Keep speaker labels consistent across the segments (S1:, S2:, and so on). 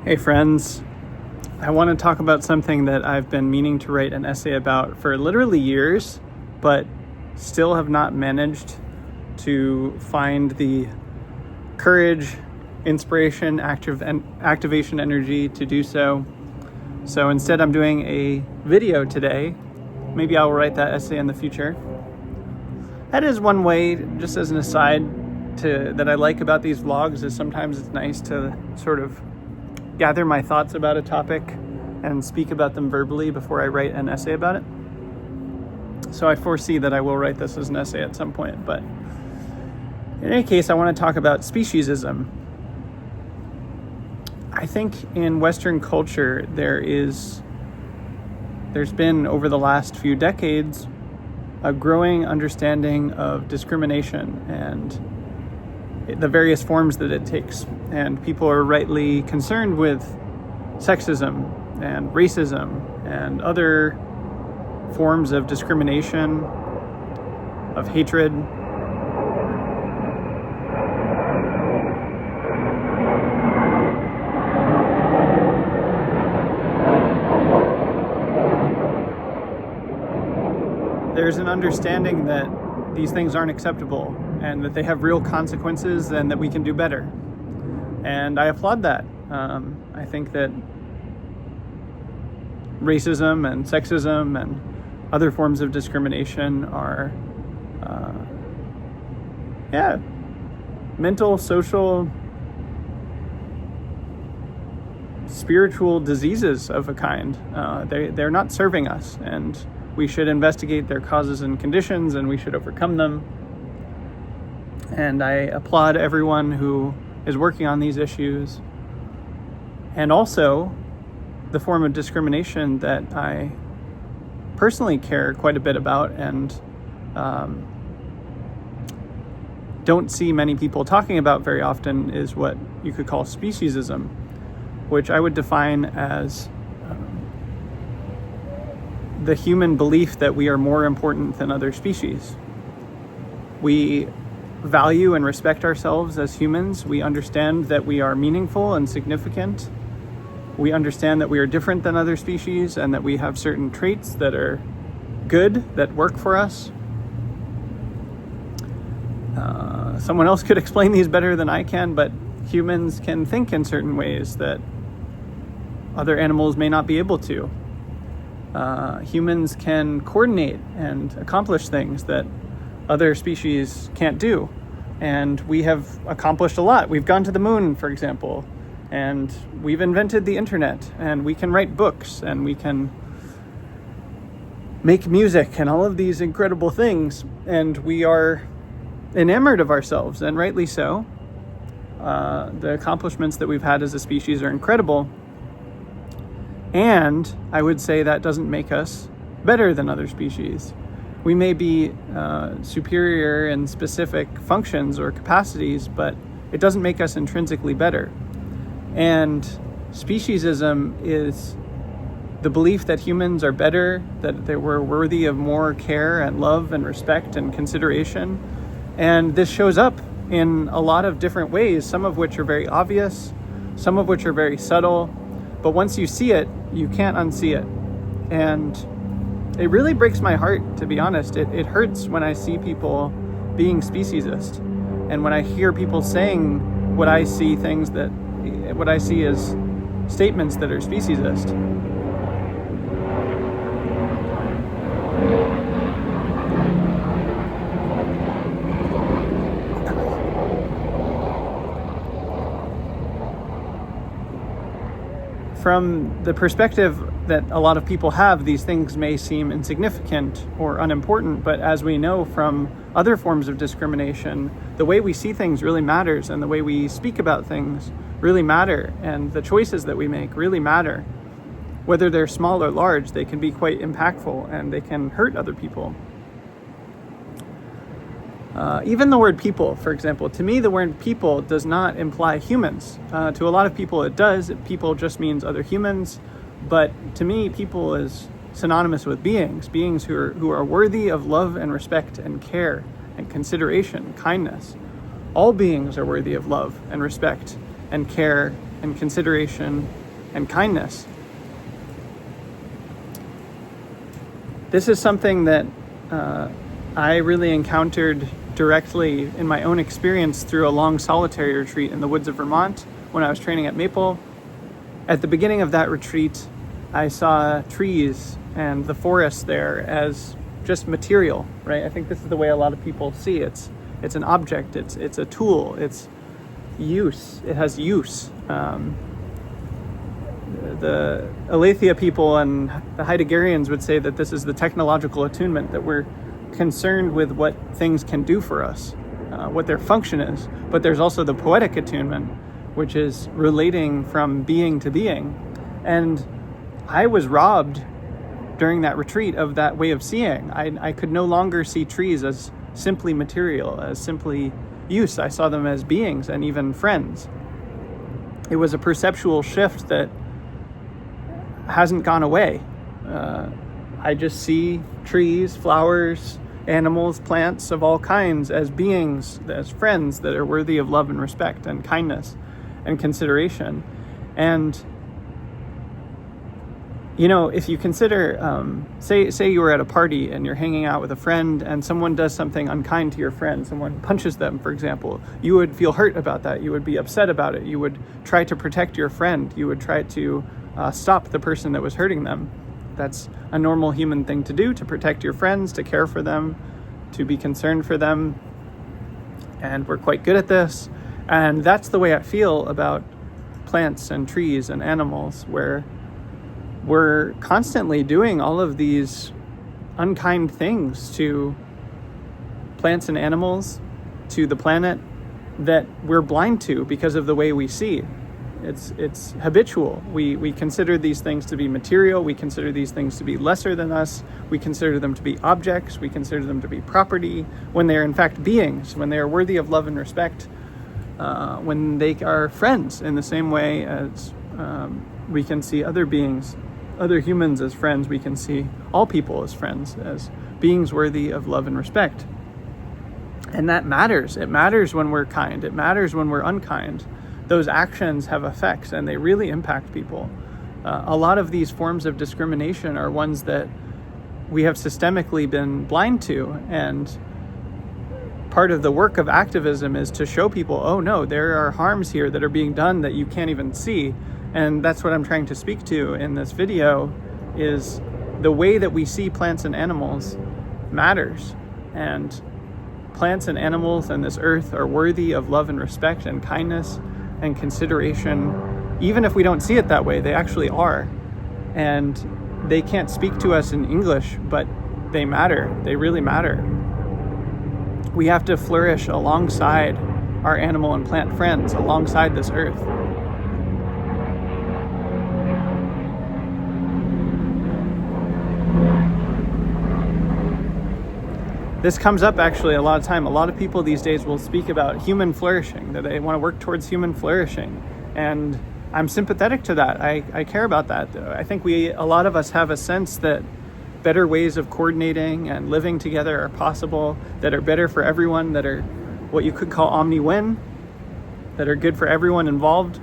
S1: Hey friends, I want to talk about something that I've been meaning to write an essay about for literally years, but still have not managed to find the courage, inspiration, activation energy to do so. So instead I'm doing a video today. Maybe I'll write that essay in the future. That is one way, just as an aside, that I like about these vlogs is sometimes it's nice to sort of gather my thoughts about a topic and speak about them verbally before I write an essay about it. So I foresee that I will write this as an essay at some point, but in any case, I want to talk about speciesism. I think in Western culture, there's been over the last few decades a growing understanding of discrimination and the various forms that it takes. And people are rightly concerned with sexism and racism and other forms of discrimination, of hatred. There's an understanding that these things aren't acceptable and that they have real consequences and that we can do better. And I applaud that. I think that racism and sexism and other forms of discrimination are mental, social, spiritual diseases of a kind. They're not serving us, and we should investigate their causes and conditions, and we should overcome them. And I applaud everyone who is working on these issues. And also, the form of discrimination that I personally care quite a bit about and don't see many people talking about very often is what you could call speciesism, which I would define as the human belief that we are more important than other species. We value and respect ourselves as humans. We understand that we are meaningful and significant. We understand that we are different than other species and that we have certain traits that are good, that work for us. Someone else could explain these better than I can, but humans can think in certain ways that other animals may not be able to. Humans can coordinate and accomplish things that other species can't do. And we have accomplished a lot. We've gone to the moon, for example, and we've invented the internet, and we can write books, and we can make music, and all of these incredible things. And we are enamored of ourselves, and rightly so. The accomplishments that we've had as a species are incredible. And I would say that doesn't make us better than other species. We may be superior in specific functions or capacities, but it doesn't make us intrinsically better. And speciesism is the belief that humans are better, that they were worthy of more care and love and respect and consideration. And this shows up in a lot of different ways, some of which are very obvious, some of which are very subtle. But once you see it, you can't unsee it. And it really breaks my heart, to be honest. It hurts when I see people being speciesist. And when I hear people saying what I see as statements that are speciesist. From the perspective that a lot of people have, these things may seem insignificant or unimportant, but as we know from other forms of discrimination, the way we see things really matters, and the way we speak about things really matter, and the choices that we make really matter. Whether they're small or large, they can be quite impactful, and they can hurt other people. Even the word people, for example, to me the word people does not imply humans. To a lot of people it does. People just means other humans. But to me, people is synonymous with beings who are worthy of love and respect and care and consideration, kindness. All beings are worthy of love and respect and care and consideration and kindness. This is something that I really encountered directly in my own experience through a long solitary retreat in the woods of Vermont when I was training at Maple. At the beginning of that retreat, I saw trees and the forest there as just material, right? I think this is the way a lot of people see it. It's an object, it's a tool, it's use, it has use. The Aletheia people and the Heideggerians would say that this is the technological attunement, that we're concerned with what things can do for us, what their function is. But there's also the poetic attunement, which is relating from being to being. And I was robbed during that retreat of that way of seeing. I could no longer see trees as simply material, as simply use. I saw them as beings and even friends. It was a perceptual shift that hasn't gone away. I just see trees, flowers, animals, plants of all kinds as beings, as friends that are worthy of love and respect and kindness and consideration. And you know, if you consider, say you were at a party and you're hanging out with a friend and someone does something unkind to your friend, someone punches them, for example, you would feel hurt about that. You would be upset about it. You would try to protect your friend. You would try to stop the person that was hurting them. That's a normal human thing to do, to protect your friends, to care for them, to be concerned for them. And we're quite good at this. And that's the way I feel about plants and trees and animals, where we're constantly doing all of these unkind things to plants and animals, to the planet, that we're blind to because of the way we see. It's habitual. We consider these things to be material. We consider these things to be lesser than us. We consider them to be objects. We consider them to be property, when they are in fact beings, when they are worthy of love and respect, when they are friends in the same way as we can see other beings, other humans as friends. We can see all people as friends, as beings worthy of love and respect. And that matters. It matters when we're kind. It matters when we're unkind. Those actions have effects and they really impact people. A lot of these forms of discrimination are ones that we have systemically been blind to. And part of the work of activism is to show people, oh no, there are harms here that are being done that you can't even see. And that's what I'm trying to speak to in this video, is the way that we see plants and animals matters. And plants and animals and this earth are worthy of love and respect and kindness and consideration. Even if we don't see it that way, they actually are. And they can't speak to us in English, but they matter. They really matter. We have to flourish alongside our animal and plant friends, alongside this earth. This comes up actually a lot of time. A lot of people these days will speak about human flourishing, that they want to work towards human flourishing. And I'm sympathetic to that. I care about that. I think a lot of us have a sense that better ways of coordinating and living together are possible, that are better for everyone, that are what you could call omni-win, that are good for everyone involved.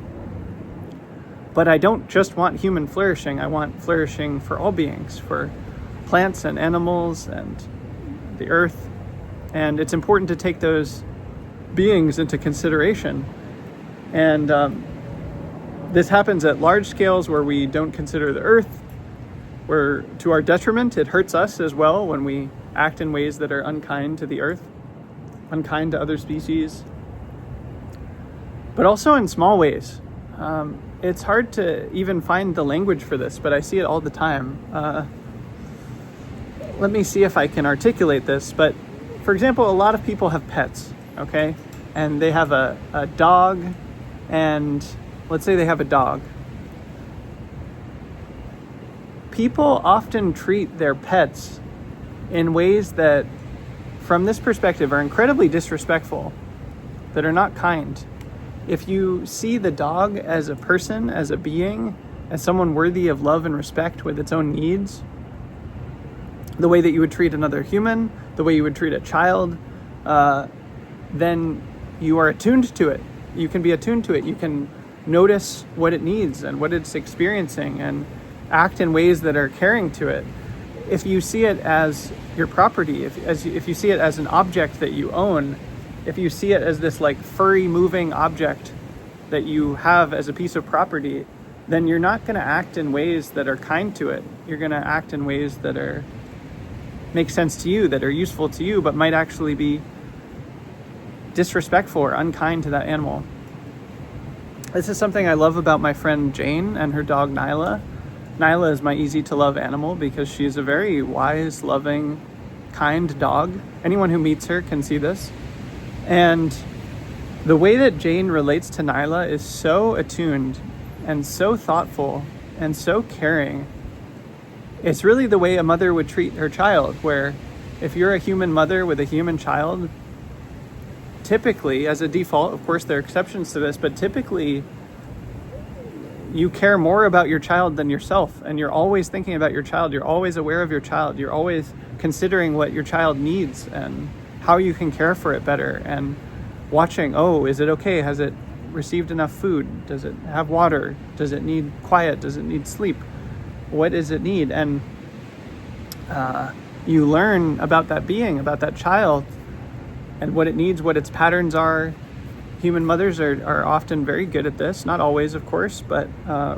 S1: But I don't just want human flourishing. I want flourishing for all beings, for plants and animals and the earth. And it's important to take those beings into consideration. And this happens at large scales where we don't consider the earth, where to our detriment it hurts us as well when we act in ways that are unkind to the earth, unkind to other species, but also in small ways. It's hard to even find the language for this, but I see it all the time. Let me see if I can articulate this. But for example, a lot of people have pets, okay? And they have a dog, and let's say they have a dog. People often treat their pets in ways that, from this perspective, are incredibly disrespectful, that are not kind. If you see the dog as a person, as a being, as someone worthy of love and respect with its own needs, the way that you would treat another human, the way you would treat a child, then you are attuned to it. You can be attuned to it. You can notice what it needs and what it's experiencing and act in ways that are caring to it. If you see it as your property, if you see it as an object that you own, if you see it as this like furry moving object that you have as a piece of property, then you're not going to act in ways that are kind to it. You're going to act in ways that make sense to you, that are useful to you, but might actually be disrespectful or unkind to that animal. This is something I love about my friend Jane and her dog Nyla. Nyla is my easy to love animal because she's a very wise, loving, kind dog. Anyone who meets her can see this. And the way that Jane relates to Nyla is so attuned and so thoughtful and so caring. It's really the way a mother would treat her child, where if you're a human mother with a human child, typically, as a default, of course there are exceptions to this, but typically you care more about your child than yourself, and you're always thinking about your child. You're always aware of your child. You're always considering what your child needs and how you can care for it better, and watching, oh, is it okay? Has it received enough food? Does it have water? Does it need quiet? Does it need sleep? What does it need? And you learn about that being, about that child, and what it needs, what its patterns are. Human mothers are often very good at this, not always, of course, but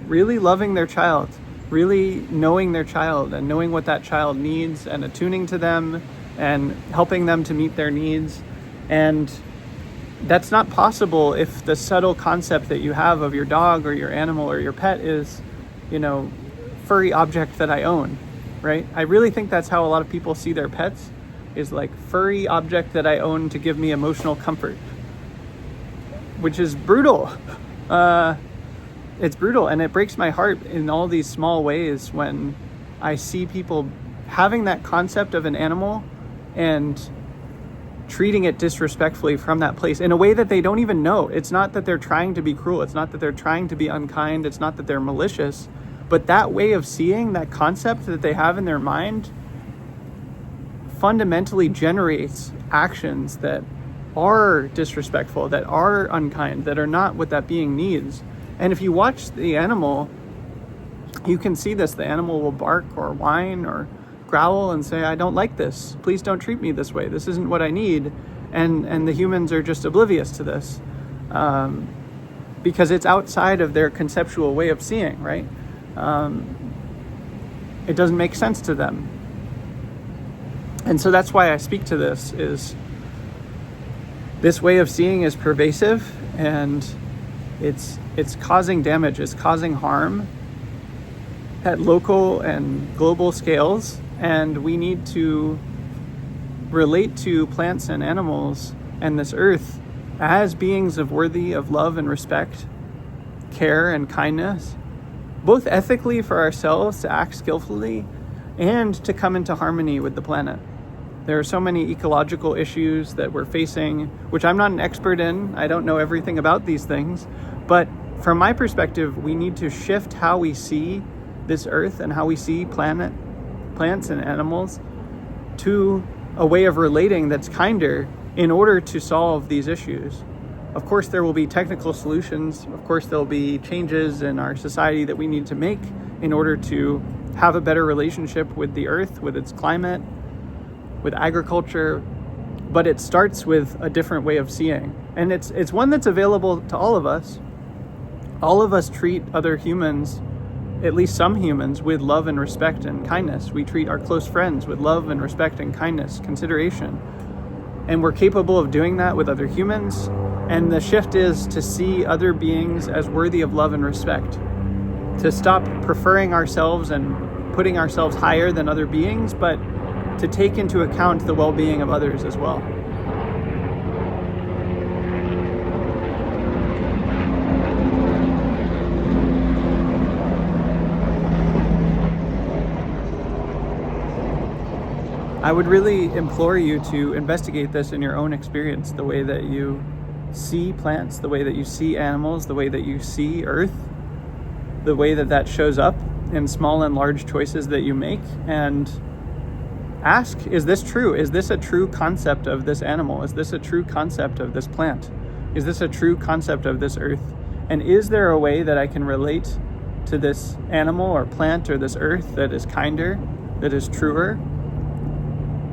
S1: really loving their child, really knowing their child and knowing what that child needs and attuning to them and helping them to meet their needs. And that's not possible if the subtle concept that you have of your dog or your animal or your pet is, furry object that I own, right? I really think that's how a lot of people see their pets, is like furry object that I own to give me emotional comfort, which is brutal. It's brutal, and it breaks my heart in all these small ways when I see people having that concept of an animal and treating it disrespectfully from that place in a way that they don't even know. It's not that they're trying to be cruel. It's not that they're trying to be unkind. It's not that they're malicious. But that way of seeing, that concept that they have in their mind, fundamentally generates actions that are disrespectful, that are unkind, that are not what that being needs. And if you watch the animal, you can see this. The animal will bark or whine or growl and say, I don't like this. Please don't treat me this way. This isn't what I need. And the humans are just oblivious to this because it's outside of their conceptual way of seeing, right? It doesn't make sense to them. And so that's why I speak to this, is this way of seeing is pervasive, and it's causing damage, it's causing harm at local and global scales. And we need to relate to plants and animals and this earth as beings worthy of love and respect, care and kindness, both ethically for ourselves to act skillfully and to come into harmony with the planet. There are so many ecological issues that we're facing, which I'm not an expert in. I don't know everything about these things, but from my perspective, we need to shift how we see this earth and how we see plants and animals to a way of relating that's kinder in order to solve these issues. Of course, there will be technical solutions. Of course, there'll be changes in our society that we need to make in order to have a better relationship with the earth, with its climate, with agriculture. But it starts with a different way of seeing. And it's one that's available to all of us. All of us treat other humans, at least some humans, with love and respect and kindness. We treat our close friends with love and respect and kindness, consideration. And we're capable of doing that with other humans. And the shift is to see other beings as worthy of love and respect, to stop preferring ourselves and putting ourselves higher than other beings, but to take into account the well-being of others as well. I would really implore you to investigate this in your own experience, the way that you see plants, the way that you see animals, the way that you see Earth, the way that that shows up in small and large choices that you make, and ask, is this true? Is this a true concept of this animal? Is this a true concept of this plant? Is this a true concept of this Earth? And is there a way that I can relate to this animal or plant or this earth that is kinder, that is truer?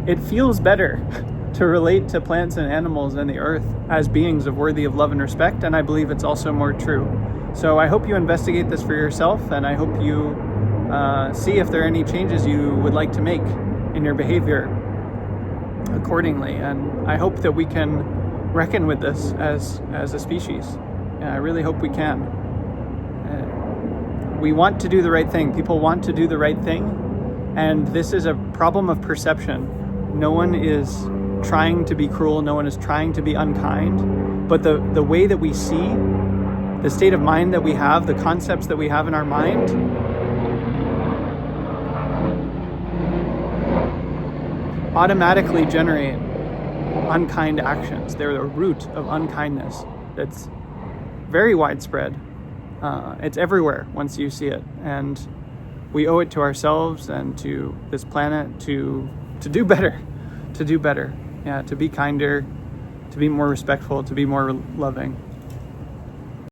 S1: It feels better to relate to plants and animals and the earth as beings of worthy of love and respect, and I believe it's also more true. So I hope you investigate this for yourself, and I hope you see if there are any changes you would like to make in your behavior accordingly. And I hope that we can reckon with this as a species. I really hope we can. We want to do the right thing. People want to do the right thing, and this is a problem of perception. No one is trying to be cruel, no one is trying to be unkind, but the way that we see, the state of mind that we have, the concepts that we have in our mind, automatically generate unkind actions. They're the root of unkindness that's very widespread. It's everywhere once you see it, and we owe it to ourselves and to this planet to do better, to be kinder, to be more respectful, to be more loving.